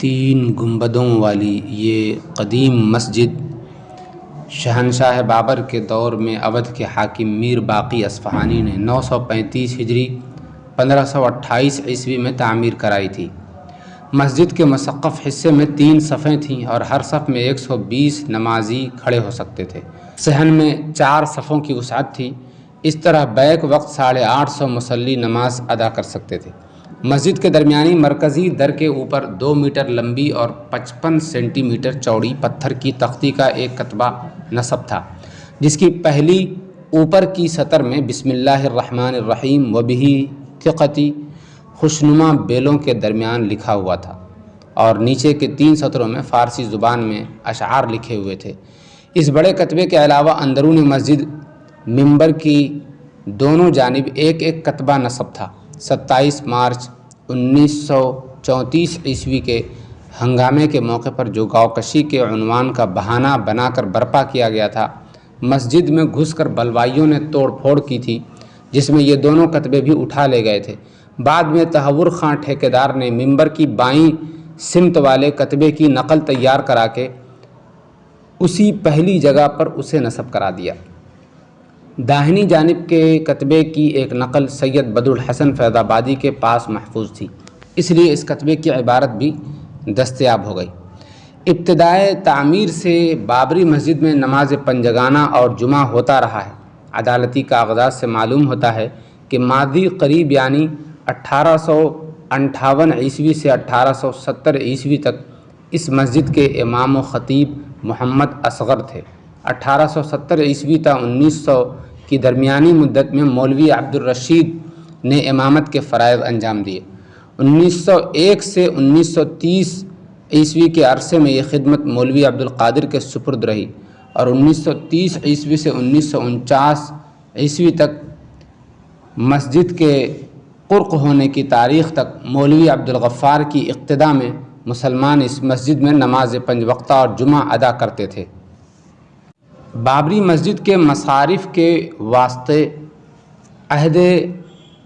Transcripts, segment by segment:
3 گنبدوں والی یہ قدیم مسجد شہنشاہ بابر کے دور میں اودھ کے حاکم میر باقی اصفہانی نے 935 ہجری 1528 عیسوی میں تعمیر کرائی تھی۔ مسجد کے مسقف حصے میں 3 صفیں تھیں اور ہر صف میں 120 نمازی کھڑے ہو سکتے تھے۔ صحن میں 4 صفوں کی وسعت تھی۔ اس طرح بیک وقت 850 مصلی نماز ادا کر سکتے تھے۔ مسجد کے درمیانی مرکزی در کے اوپر 2 میٹر لمبی اور 55 سینٹی میٹر چوڑی پتھر کی تختی کا ایک کتبہ نصب تھا، جس کی پہلی اوپر کی سطر میں بسم اللہ الرحمن الرحیم وبہ ثقتی خوشنما بیلوں کے درمیان لکھا ہوا تھا، اور نیچے کے 3 سطروں میں فارسی زبان میں اشعار لکھے ہوئے تھے۔ اس بڑے کتبے کے علاوہ اندرون مسجد منبر کی دونوں جانب ایک ایک کتبہ نصب تھا۔ 27 مارچ 1934 عیسوی کے ہنگامے کے موقع پر جو گاؤ کشی کے عنوان کا بہانہ بنا کر برپا کیا گیا تھا، مسجد میں گھس کر بلوائیوں نے توڑ پھوڑ کی تھی، جس میں یہ دونوں کتبے بھی اٹھا لے گئے تھے۔ بعد میں تہور خاں ٹھیکیدار نے منبر کی بائیں سمت والے کتبے کی نقل تیار کرا کے اسی پہلی جگہ پر اسے نصب کرا دیا۔ داہنی جانب کے کتبے کی ایک نقل سید بدرالحسن فیض آبادی کے پاس محفوظ تھی، اس لیے اس کتبے کی عبارت بھی دستیاب ہو گئی۔ ابتدائے تعمیر سے بابری مسجد میں نماز پنجگانہ اور جمعہ ہوتا رہا ہے۔ عدالتی کاغذات سے معلوم ہوتا ہے کہ ماضی قریب یعنی 1858 عیسوی سے 1870 عیسوی تک اس مسجد کے امام و خطیب محمد اصغر تھے۔ 1870 عیسوی تا 1900 کی درمیانی مدت میں مولوی عبدالرشید نے امامت کے فرائض انجام دیے۔ 1901 سے 1930 عیسوی کے عرصے میں یہ خدمت مولوی عبدالقادر کے سپرد رہی، اور 1930 عیسوی سے 1949 عیسوی تک مسجد کے قرق ہونے کی تاریخ تک مولوی عبدالغفار کی اقتداء میں مسلمان اس مسجد میں نماز 5 وقتہ اور جمعہ ادا کرتے تھے۔ بابری مسجد کے مصارف کے واسطے عہد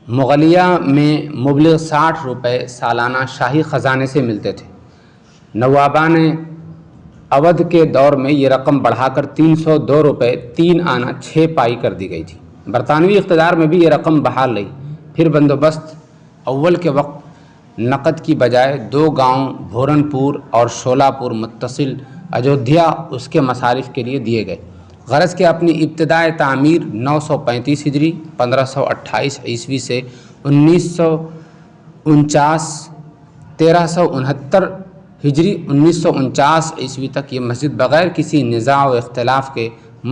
مغلیہ میں مبلغ 60 روپے سالانہ شاہی خزانے سے ملتے تھے۔ نوابان اودھ کے دور میں یہ رقم بڑھا کر 302 روپے 3 آنا 6 پائی کر دی گئی تھی۔ برطانوی اقتدار میں بھی یہ رقم بحال رہی۔ پھر بندوبست اول کے وقت نقد کی بجائے 2 گاؤں بھورن پور اور شولہ پور متصل اجودھیا اس کے مصارف کے لیے دیے گئے۔ غرض کہ اپنی ابتدائے تعمیر 935 ہجری 1528 عیسوی سے 1949 1369 ہجری 1949 عیسوی تک یہ مسجد بغیر کسی نزاع و اختلاف کے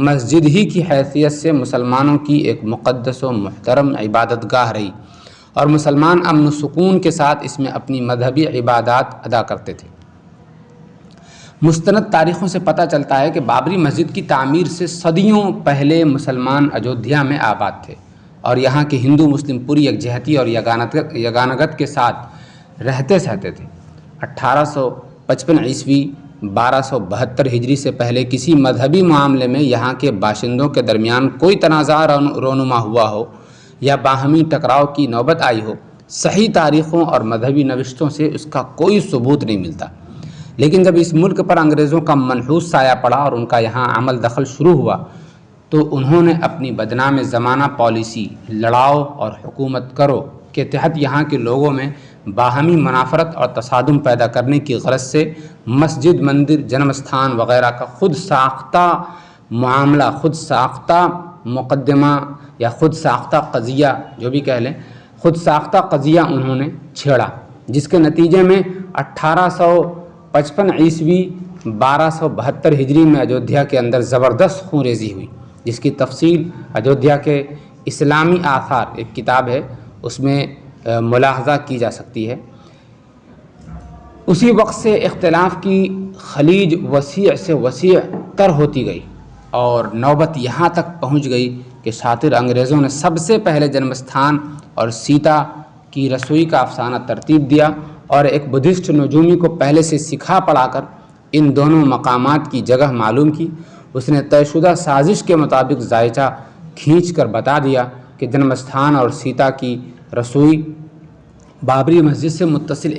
مسجد ہی کی حیثیت سے مسلمانوں کی ایک مقدس و محترم عبادت گاہ رہی، اور مسلمان امن و سکون کے ساتھ اس میں اپنی مذہبی عبادات ادا کرتے تھے۔ مستند تاریخوں سے پتہ چلتا ہے کہ بابری مسجد کی تعمیر سے صدیوں پہلے مسلمان اجودھیا میں آباد تھے، اور یہاں کے ہندو مسلم پوری یکجہتی اور یگانگت کے ساتھ رہتے سہتے تھے۔ 1855 عیسوی 1272 ہجری سے پہلے کسی مذہبی معاملے میں یہاں کے باشندوں کے درمیان کوئی تنازع رونما ہوا ہو یا باہمی ٹکراؤ کی نوبت آئی ہو، صحیح تاریخوں اور مذہبی نوشتوں سے اس کا کوئی ثبوت نہیں ملتا۔ لیکن جب اس ملک پر انگریزوں کا منحوس سایہ پڑا اور ان کا یہاں عمل دخل شروع ہوا، تو انہوں نے اپنی بدنام زمانہ پالیسی لڑاؤ اور حکومت کرو کے تحت یہاں کے لوگوں میں باہمی منافرت اور تصادم پیدا کرنے کی غرض سے مسجد، مندر، جنم استھان وغیرہ کا خود ساختہ معاملہ، خود ساختہ مقدمہ یا خود ساختہ قضیہ جو بھی کہہ لیں، خود ساختہ قضیہ انہوں نے چھیڑا، جس کے نتیجے میں 1855 عیسوی 1272 ہجری میں اجودھیا کے اندر زبردست خون ریزی ہوئی، جس کی تفصیل اجودھیا کے اسلامی آثار ایک کتاب ہے، اس میں ملاحظہ کی جا سکتی ہے۔ اسی وقت سے اختلاف کی خلیج وسیع سے وسیع تر ہوتی گئی، اور نوبت یہاں تک پہنچ گئی کہ شاطر انگریزوں نے سب سے پہلے جنم استھان اور سیتا کی رسوئی کا افسانہ ترتیب دیا، اور ایک بدھسٹ نجومی کو پہلے سے سکھا پڑھا کر ان دونوں مقامات کی جگہ معلوم کی۔ اس نے طے شدہ سازش کے مطابق ذائچہ کھینچ کر بتا دیا کہ جنم استھان اور سیتا کی رسوئی بابری مسجد سے متصل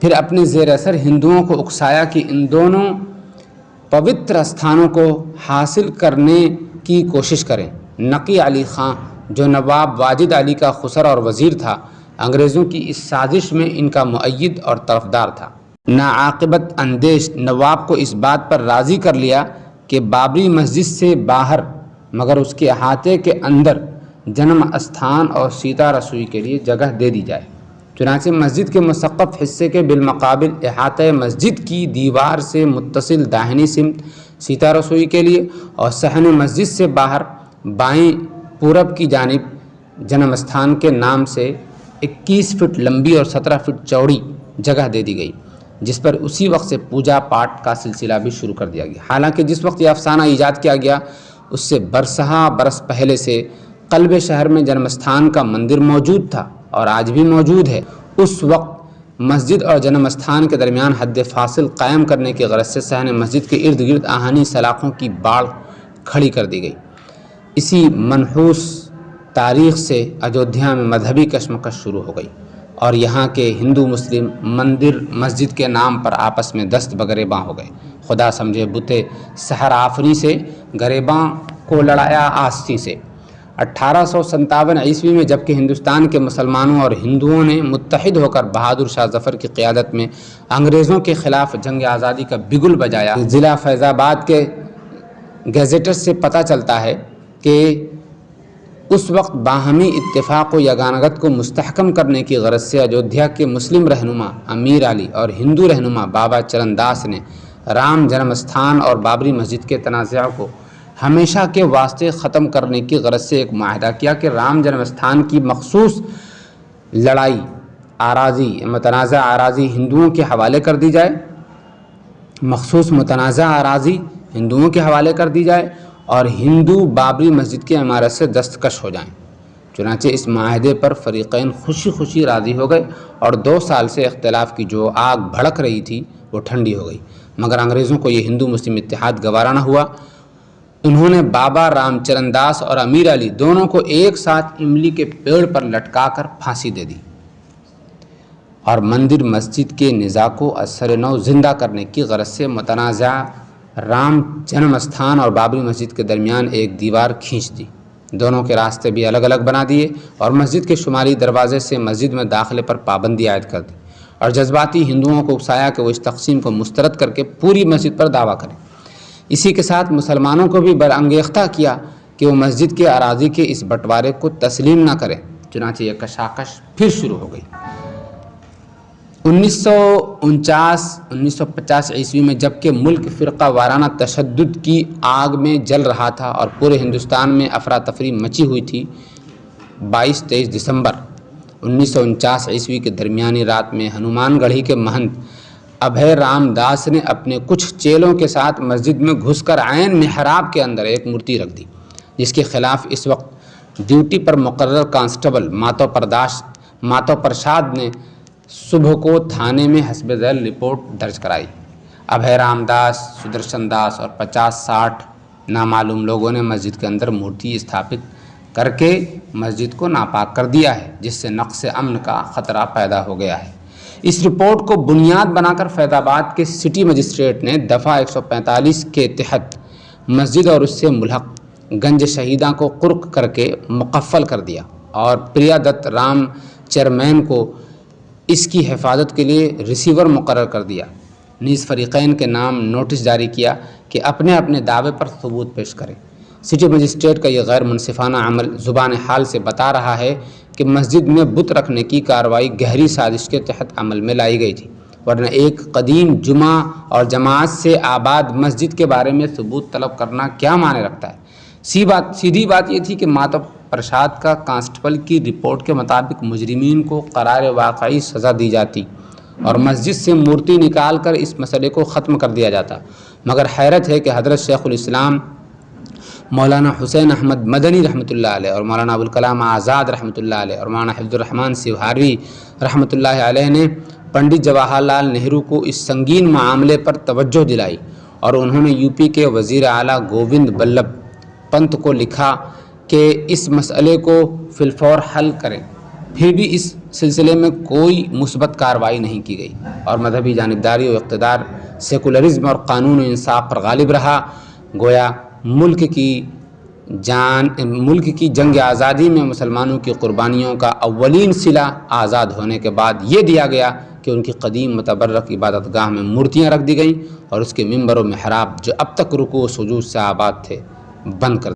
پھر اپنے زیر اثر ہندوؤں کو اکسایا کہ ان دونوں پوتر استھانوں کو حاصل کرنے کی کوشش کریں۔ نقی علی خان جو نواب واجد علی کا خسر اور وزیر تھا، انگریزوں کی اس سازش میں ان کا مؤید اور طرفدار تھا۔ ناعاقبت اندیش نواب کو اس بات پر راضی کر لیا کہ بابری مسجد سے باہر مگر اس کے احاطے کے اندر جنم استھان اور سیتا رسوئی کے لیے جگہ دے دی جائے۔ چنانچہ مسجد کے مسقف حصے کے بالمقابل احاطۂ مسجد کی دیوار سے متصل داہنی سمت سیتا رسوئی کے لیے اور صحن مسجد سے باہر بائیں پورب کی جانب جنم استھان کے نام سے 21 فٹ لمبی اور 17 فٹ چوڑی جگہ دے دی گئی، جس پر اسی وقت سے پوجا پاٹ کا سلسلہ بھی شروع کر دیا گیا۔ حالانکہ جس وقت یہ افسانہ ایجاد کیا گیا اس سے برسہ برس پہلے سے قلب شہر میں جنم استھان کا مندر موجود تھا اور آج بھی موجود ہے۔ اس وقت مسجد اور جنم استھان کے درمیان حد فاصل قائم کرنے کی غرض سے صحن مسجد کے ارد گرد آہنی سلاخوں کی باڑ کھڑی کر دی گئی۔ اسی منحوس تاریخ سے اجودھیا میں مذہبی کشمکش شروع ہو گئی اور یہاں کے ہندو مسلم مندر مسجد کے نام پر آپس میں دست بگریباں ہو گئے۔ خدا سمجھے بتے سحر آفری سے گریباں کو لڑایا آستی سے۔ 1857 عیسوی میں جبکہ ہندوستان کے مسلمانوں اور ہندوؤں نے متحد ہو کر بہادر شاہ ظفر کی قیادت میں انگریزوں کے خلاف جنگ آزادی کا بگل بجایا، ضلع فیض آباد کے گیزیٹر سے پتہ چلتا ہے کہ اس وقت باہمی اتفاق و یگانگت کو مستحکم کرنے کی غرض سے اجودھیا کے مسلم رہنما امیر علی اور ہندو رہنما بابا چرن داس نے رام جنم استھان اور بابری مسجد کے تنازع کو ہمیشہ کے واسطے ختم کرنے کی غرض سے ایک معاہدہ کیا کہ رام جنم استھان کی مخصوص لڑائی آراضی متنازع آراضی ہندوؤں کے حوالے کر دی جائے، مخصوص متنازع آراضی ہندوؤں کے حوالے کر دی جائے اور ہندو بابری مسجد کی عمارت سے دستکش ہو جائیں۔ چنانچہ اس معاہدے پر فریقین خوشی خوشی راضی ہو گئے اور 2 سال سے اختلاف کی جو آگ بھڑک رہی تھی وہ ٹھنڈی ہو گئی، مگر انگریزوں کو یہ ہندو مسلم اتحاد گوارا نہ ہوا۔ انہوں نے بابا رام چرن داس اور امیر علی دونوں کو ایک ساتھ املی کے پیڑ پر لٹکا کر پھانسی دے دی اور مندر مسجد کے نزاع کو اثر نو زندہ کرنے کی غرض سے متنازع رام جنم استھان اور بابری مسجد کے درمیان ایک دیوار کھینچ دی۔ دونوں کے راستے بھی الگ الگ بنا دیے اور مسجد کے شمالی دروازے سے مسجد میں داخلے پر پابندی عائد کر دی اور جذباتی ہندوؤں کو اکسایا کہ وہ اس تقسیم کو مسترد کر کے پوری مسجد پر دعویٰ کریں۔ اسی کے ساتھ مسلمانوں کو بھی برانگیختہ کیا کہ وہ مسجد کے اراضی کے اس بٹوارے کو تسلیم نہ کریں۔ چنانچہ یہ کشاکش پھر شروع ہو گئی۔ 1950 عیسوی میں جبکہ ملک فرقہ وارانہ تشدد کی آگ میں جل رہا تھا اور پورے ہندوستان میں افراتفری مچی ہوئی تھی، 22-23 دسمبر 1949 عیسوی کے درمیانی رات میں ہنومان گڑھی کے مہنت ابھے رام داس نے اپنے کچھ چیلوں کے ساتھ مسجد میں گھس کر عین محراب کے اندر ایک مورتی رکھ دی، جس کے خلاف اس وقت ڈیوٹی پر مقرر کانسٹیبل ماتو پرشاد نے صبح کو تھانے میں حسب ذیل رپورٹ درج کرائی۔ ابھے رام داس، سدرشن داس اور 50-60 نامعلوم لوگوں نے مسجد کے اندر مورتی استھاپت کر کے مسجد کو ناپاک کر دیا ہے، جس سے نقص امن کا خطرہ پیدا ہو گیا ہے۔ اس رپورٹ کو بنیاد بنا کر فیض آباد کے سٹی مجسٹریٹ نے دفعہ 145 کے تحت مسجد اور اس سے ملحق گنج شہیداں کو قرق کر کے مقفل کر دیا اور پریا دت رام چیئرمین کو اس کی حفاظت کے لیے ریسیور مقرر کر دیا۔ نیز فریقین کے نام نوٹس جاری کیا کہ اپنے اپنے دعوے پر ثبوت پیش کریں۔ سٹی مجسٹریٹ کا یہ غیر منصفانہ عمل زبان حال سے بتا رہا ہے کہ مسجد میں بت رکھنے کی کارروائی گہری سازش کے تحت عمل میں لائی گئی تھی، ورنہ ایک قدیم جمعہ اور جماعت سے آباد مسجد کے بارے میں ثبوت طلب کرنا کیا معنی رکھتا ہے؟ سیدھی بات یہ تھی کہ ماتو پرشاد کا کانسٹیبل کی رپورٹ کے مطابق مجرمین کو قرار واقعی سزا دی جاتی اور مسجد سے مورتی نکال کر اس مسئلے کو ختم کر دیا جاتا، مگر حیرت ہے کہ حضرت شیخ الاسلام مولانا حسین احمد مدنی رحمۃ اللہ علیہ اور مولانا ابوالکلام آزاد رحمۃ اللہ علیہ اور مولانا حفظ الرحمن سیوہاروی رحمۃ اللہ علیہ نے پنڈت جواہر لال نہرو کو اس سنگین معاملے پر توجہ دلائی اور انہوں نے یو پی کے وزیر اعلیٰ گووند بلبھ پنت کو لکھا کہ اس مسئلے کو فی الفور حل کریں۔ پھر بھی اس سلسلے میں کوئی مثبت کارروائی نہیں کی گئی اور مذہبی جانبداری و اقتدار سیکولرزم اور قانون و انصاف پر غالب رہا۔ گویا ملک کی جنگ آزادی میں مسلمانوں کی قربانیوں کا اولین صلہ آزاد ہونے کے بعد یہ دیا گیا کہ ان کی قدیم متبرک عبادت گاہ میں مورتیاں رکھ دی گئیں اور اس کے ممبر و محراب جو اب تک رکوع و سجود سے آباد تھے بند کر